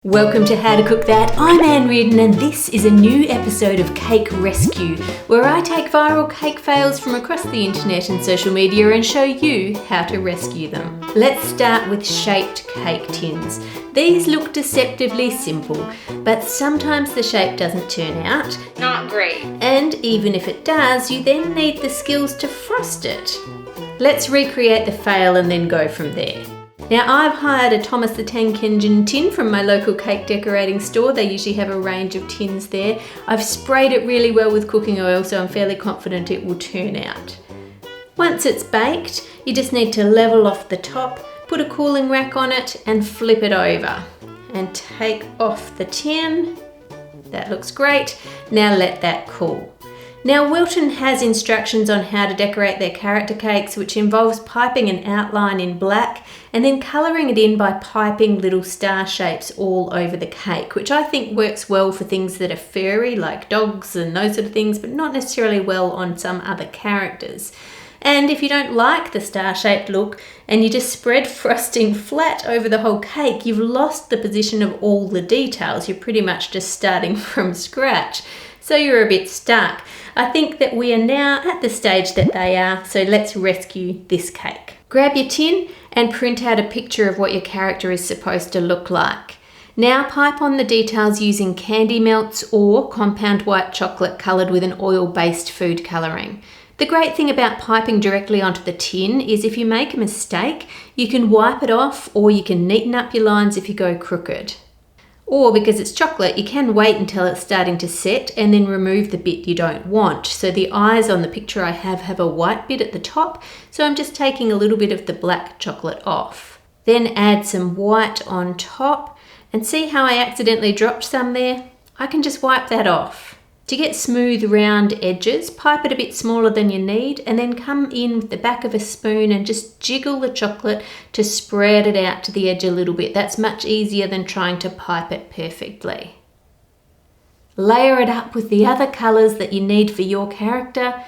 Welcome to How to Cook That. I'm Ann Reardon and this is a new episode of Cake Rescue, where I take viral cake fails from across the internet and social media and show you how to rescue them. Let's start with shaped cake tins. These look deceptively simple, but sometimes the shape doesn't turn out. Not great. And even if it does, you then need the skills to frost it. Let's recreate the fail and then go from there. Now, I've hired a Thomas the Tank Engine tin from my local cake decorating store. They usually have a range of tins there. I've sprayed it really well with cooking oil, so I'm fairly confident it will turn out. Once it's baked, you just need to level off the top, put a cooling rack on it and flip it over. And take off the tin. That looks great. Now let that cool. Now, Wilton has instructions on how to decorate their character cakes, which involves piping an outline in black and then colouring it in by piping little star shapes all over the cake, which I think works well for things that are furry, like dogs and those sort of things, but not necessarily well on some other characters. And if you don't like the star-shaped look and you just spread frosting flat over the whole cake, you've lost the position of all the details. You're pretty much just starting from scratch. So you're a bit stuck. I think that we are now at the stage that they are, so let's rescue this cake. Grab your tin and print out a picture of what your character is supposed to look like. Now pipe on the details using candy melts or compound white chocolate coloured with an oil-based food colouring. The great thing about piping directly onto the tin is if you make a mistake, you can wipe it off or you can neaten up your lines if you go crooked. Or because it's chocolate, you can wait until it's starting to set and then remove the bit you don't want. So the eyes on the picture I have a white bit at the top, so I'm just taking a little bit of the black chocolate off. Then add some white on top and see how I accidentally dropped some there? I can just wipe that off. To get smooth round edges, pipe it a bit smaller than you need and then come in with the back of a spoon and just jiggle the chocolate to spread it out to the edge a little bit. That's much easier than trying to pipe it perfectly. Layer it up with the other colours that you need for your character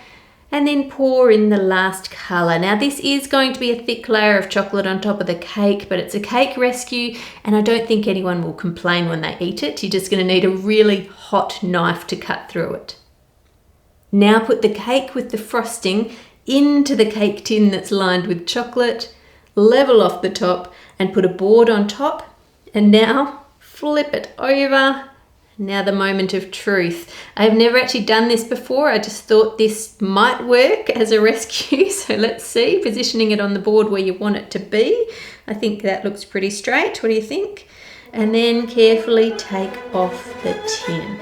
and then pour in the last colour. Now this is going to be a thick layer of chocolate on top of the cake, but it's a cake rescue and I don't think anyone will complain when they eat it. You're just going to need a really hot knife to cut through it. Now put the cake with the frosting into the cake tin that's lined with chocolate, level off the top and put a board on top, and now flip it over. Now the moment of truth. I've never actually done this before. I just thought this might work as a rescue. So let's see, positioning it on the board where you want it to be. I think that looks pretty straight. What do you think? And then carefully take off the tin.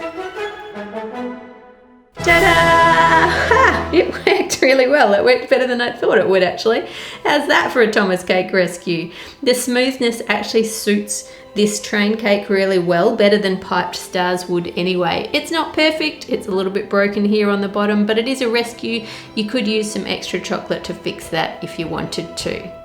Ta-da! Ha! It worked really well. It worked better than I thought it would actually. How's that for a Thomas cake rescue? The smoothness actually suits this train cake really well, better than piped stars would anyway. It's not perfect, it's a little bit broken here on the bottom, but it is a rescue. You could use some extra chocolate to fix that if you wanted to.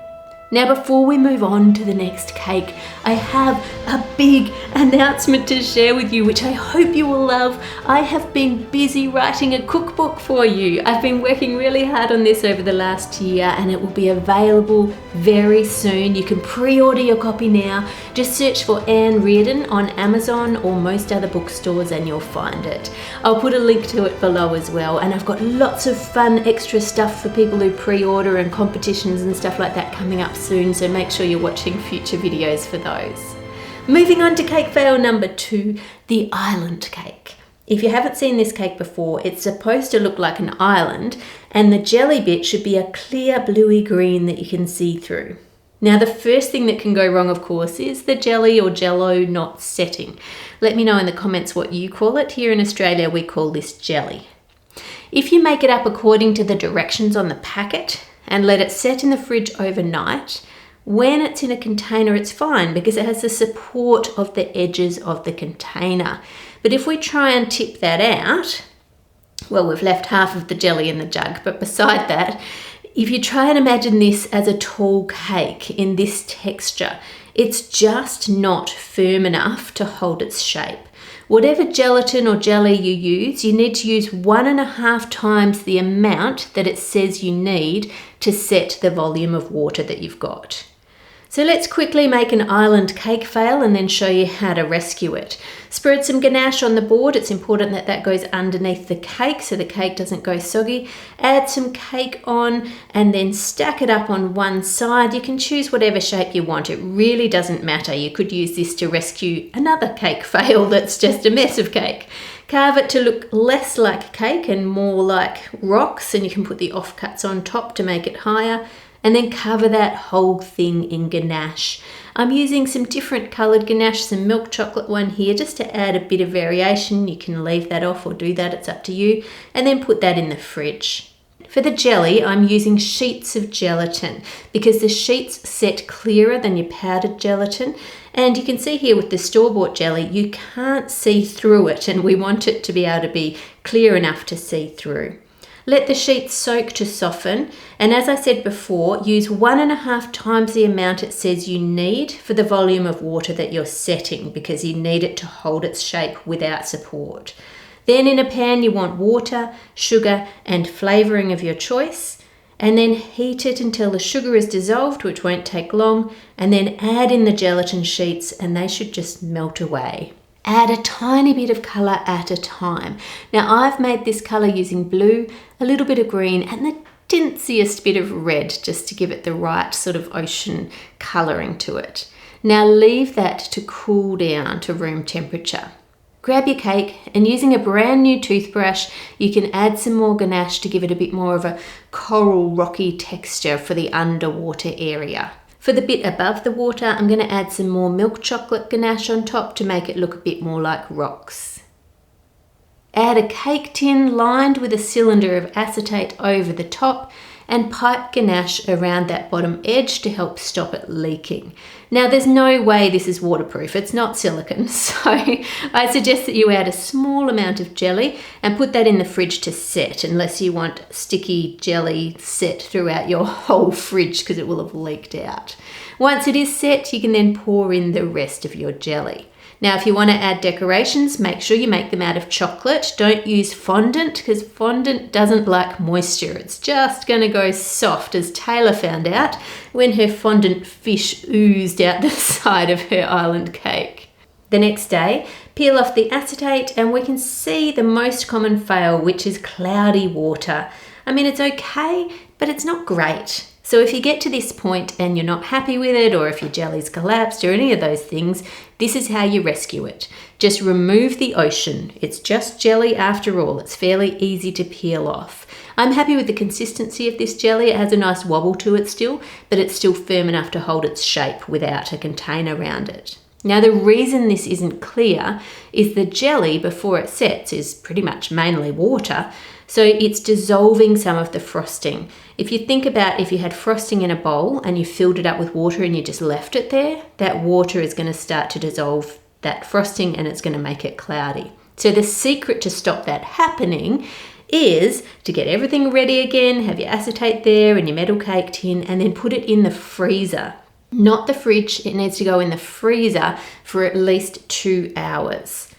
Now before we move on to the next cake, I have a big announcement to share with you, which I hope you will love. I have been busy writing a cookbook for you. I've been working really hard on this over the last year and it will be available very soon. You can pre-order your copy now. Just search for Ann Reardon on Amazon or most other bookstores and you'll find it. I'll put a link to it below as well, and I've got lots of fun extra stuff for people who pre-order and competitions and stuff like that coming up soon, so make sure you're watching future videos for those. Moving on to cake fail number 2, the island cake. If you haven't seen this cake before, it's supposed to look like an island and the jelly bit should be a clear bluey green that you can see through. Now the first thing that can go wrong, of course, is the jelly or jello not setting. Let me know in the comments what you call it. Here in Australia we call this jelly. If you make it up according to the directions on the packet and let it set in the fridge overnight, when it's in a container it's fine because it has the support of the edges of the container. But if we try and tip that out, well, we've left half of the jelly in the jug, but beside that, if you try and imagine this as a tall cake in this texture, it's just not firm enough to hold its shape. Whatever gelatin or jelly you need to use 1.5 times the amount that it says you need to set the volume of water that you've got. So let's quickly make an island cake fail and then show you how to rescue it. Spread some ganache on the board. It's important that that goes underneath the cake so the cake doesn't go soggy. Add some cake on and then stack it up on one side. You can choose whatever shape you want. It really doesn't matter. You could use this to rescue another cake fail that's just a mess of cake. Carve it to look less like cake and more like rocks, and you can put the offcuts on top to make it higher. And then cover that whole thing in ganache. I'm using some different coloured ganache, some milk chocolate one here, just to add a bit of variation. You can leave that off or do that, it's up to you. And then put that in the fridge. For the jelly, I'm using sheets of gelatin because the sheets set clearer than your powdered gelatin. And you can see here with the store-bought jelly, you can't see through it, and we want it to be able to be clear enough to see through. Let the sheets soak to soften, and as I said before, use 1.5 times the amount it says you need for the volume of water that you're setting, because you need it to hold its shape without support. Then in a pan you want water, sugar and flavouring of your choice, and then heat it until the sugar is dissolved, which won't take long, and then add in the gelatin sheets and they should just melt away. Add a tiny bit of colour at a time. Now I've made this colour using blue, a little bit of green and the tinsiest bit of red just to give it the right sort of ocean colouring to it. Now leave that to cool down to room temperature. Grab your cake and using a brand new toothbrush you can add some more ganache to give it a bit more of a coral rocky texture for the underwater area. For the bit above the water, I'm going to add some more milk chocolate ganache on top to make it look a bit more like rocks. Add a cake tin lined with a cylinder of acetate over the top and pipe ganache around that bottom edge to help stop it leaking. Now there's no way this is waterproof, it's not silicone, so I suggest that you add a small amount of jelly and put that in the fridge to set, unless you want sticky jelly set throughout your whole fridge because it will have leaked out. Once it is set, you can then pour in the rest of your jelly. Now, if you want to add decorations, make sure you make them out of chocolate. Don't use fondant because fondant doesn't like moisture. It's just going to go soft, as Taylor found out when her fondant fish oozed out the side of her island cake. The next day, peel off the acetate and we can see the most common fail, which is cloudy water. I mean, it's okay, but it's not great. So if you get to this point and you're not happy with it, or if your jelly's collapsed or any of those things, this is how you rescue it. Just remove the ocean. It's just jelly after all. It's fairly easy to peel off. I'm happy with the consistency of this jelly. It has a nice wobble to it still, but it's still firm enough to hold its shape without a container around it. Now the reason this isn't clear is the jelly before it sets is pretty much mainly water, so it's dissolving some of the frosting. If you think about if you had frosting in a bowl and you filled it up with water and you just left it there, that water is going to start to dissolve that frosting and it's going to make it cloudy. So the secret to stop that happening is to get everything ready again, have your acetate there and your metal cake tin, and then put it in the freezer. Not the fridge, it needs to go in the freezer for at least 2 hours.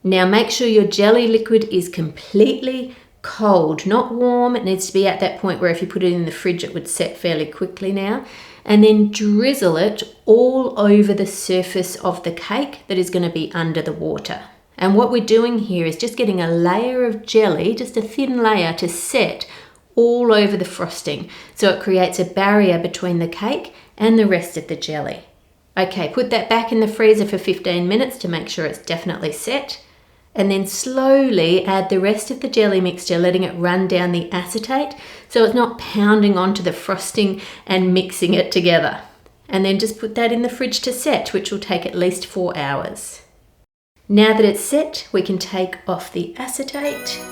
Now make sure your jelly liquid is completely cold, not warm. It needs to be at that point where if you put it in the fridge it would set fairly quickly now. And then drizzle it all over the surface of the cake that is going to be under the water. And what we're doing here is just getting a layer of jelly, just a thin layer, to set all over the frosting. So it creates a barrier between the cake and the rest of the jelly. Okay, put that back in the freezer for 15 minutes to make sure it's definitely set. And then slowly add the rest of the jelly mixture, letting it run down the acetate so it's not pounding onto the frosting and mixing it together. And then just put that in the fridge to set, which will take at least 4 hours. Now that it's set, we can take off the acetate,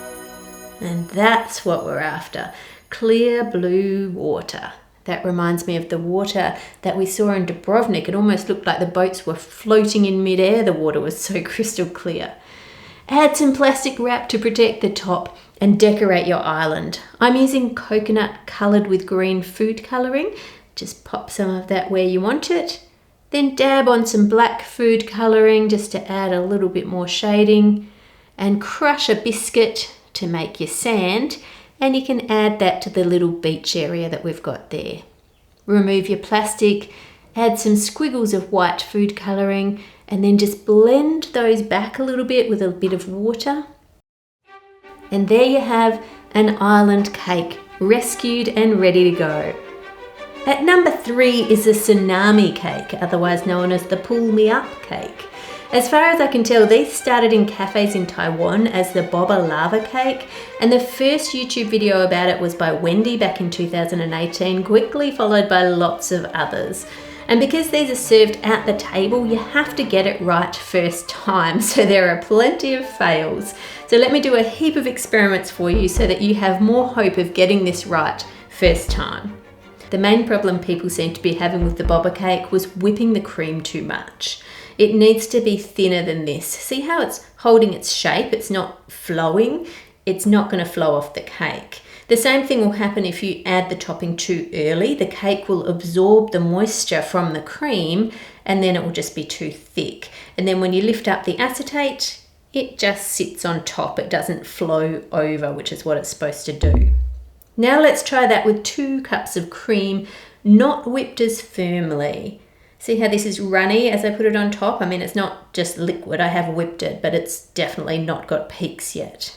and that's what we're after. Clear blue water. That reminds me of the water that we saw in Dubrovnik. It almost looked like the boats were floating in midair. The water was so crystal clear. Add some plastic wrap to protect the top and decorate your island. I'm using coconut coloured with green food colouring. Just pop some of that where you want it. Then dab on some black food colouring just to add a little bit more shading. And crush a biscuit to make your sand. And you can add that to the little beach area that we've got there. Remove your plastic Add some squiggles of white food colouring and then just blend those back a little bit with a bit of water. And there you have an island cake, rescued and ready to go. At number 3 is the Tsunami cake, otherwise known as the Pull Me Up cake. As far as I can tell, these started in cafes in Taiwan as the boba lava cake, and the first YouTube video about it was by Wendy back in 2018, quickly followed by lots of others. And because these are served at the table, you have to get it right first time, so there are plenty of fails. So let me do a heap of experiments for you so that you have more hope of getting this right first time. The main problem people seem to be having with the boba cake was whipping the cream too much. It needs to be thinner than this. See how it's holding its shape? It's not flowing. It's not going to flow off the cake. The same thing will happen if you add the topping too early. The cake will absorb the moisture from the cream and then it will just be too thick. And then when you lift up the acetate, it just sits on top. It doesn't flow over, which is what it's supposed to do. Now let's try that with 2 cups of cream, not whipped as firmly. See how this is runny as I put it on top? I mean, it's not just liquid, I have whipped it, but it's definitely not got peaks yet.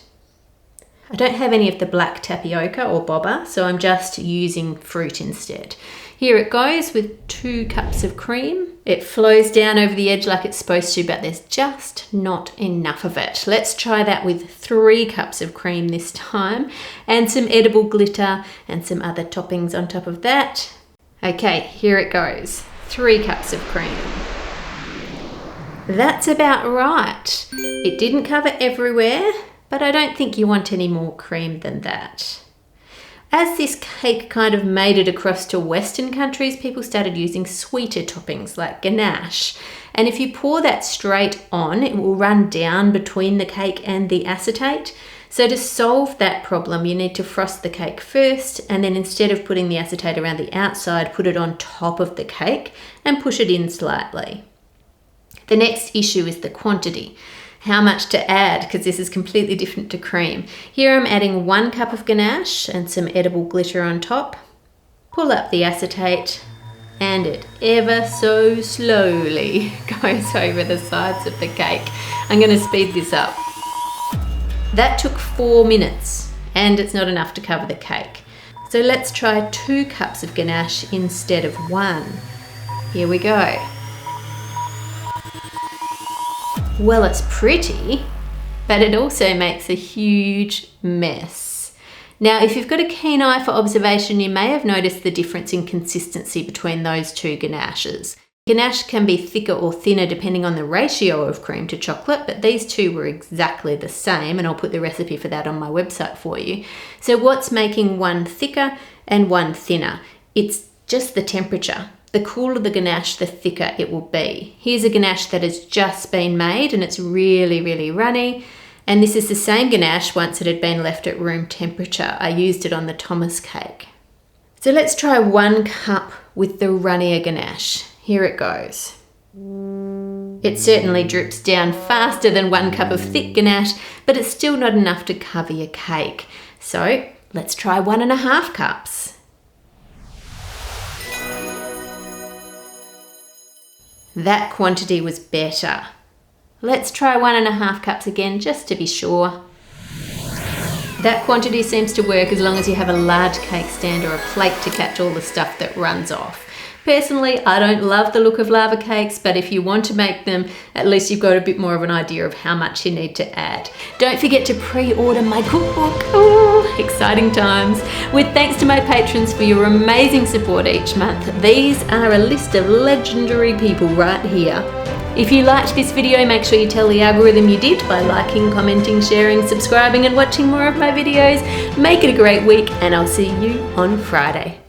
I don't have any of the black tapioca or boba, so I'm just using fruit instead. Here it goes with 2 cups of cream. It flows down over the edge like it's supposed to, but there's just not enough of it. Let's try that with 3 cups of cream this time, and some edible glitter and some other toppings on top of that. Okay, here it goes. 3 cups of cream. That's about right. It didn't cover everywhere, but I don't think you want any more cream than that. As this cake kind of made it across to Western countries, people started using sweeter toppings like ganache. And if you pour that straight on, it will run down between the cake and the acetate. So to solve that problem, you need to frost the cake first, and then instead of putting the acetate around the outside, put it on top of the cake and push it in slightly. The next issue is the quantity. How much to add, because this is completely different to cream. Here I'm adding 1 cup of ganache and some edible glitter on top. Pull up the acetate and it ever so slowly goes over the sides of the cake. I'm going to speed this up. That took 4 minutes and it's not enough to cover the cake. So let's try 2 cups of ganache instead of 1. Here we go. Well, it's pretty, but it also makes a huge mess. Now, if you've got a keen eye for observation, you may have noticed the difference in consistency between those 2 ganaches. Ganache can be thicker or thinner depending on the ratio of cream to chocolate, but these 2 were exactly the same, and I'll put the recipe for that on my website for you. So what's making one thicker and one thinner? It's just the temperature. The cooler the ganache, the thicker it will be. Here's a ganache that has just been made and it's really, really runny. And this is the same ganache once it had been left at room temperature. I used it on the Thomas cake. So let's try 1 cup with the runnier ganache. Here it goes. It certainly drips down faster than 1 cup of thick ganache, but it's still not enough to cover your cake. So let's try 1.5 cups. That quantity was better. Let's try 1.5 cups again just to be sure. That quantity seems to work as long as you have a large cake stand or a plate to catch all the stuff that runs off. Personally, I don't love the look of lava cakes, but if you want to make them, at least you've got a bit more of an idea of how much you need to add. Don't forget to pre-order my cookbook. Oh, exciting times. With thanks to my patrons for your amazing support each month. These are a list of legendary people right here. If you liked this video, make sure you tell the algorithm you did by liking, commenting, sharing, subscribing and watching more of my videos. Make it a great week and I'll see you on Friday.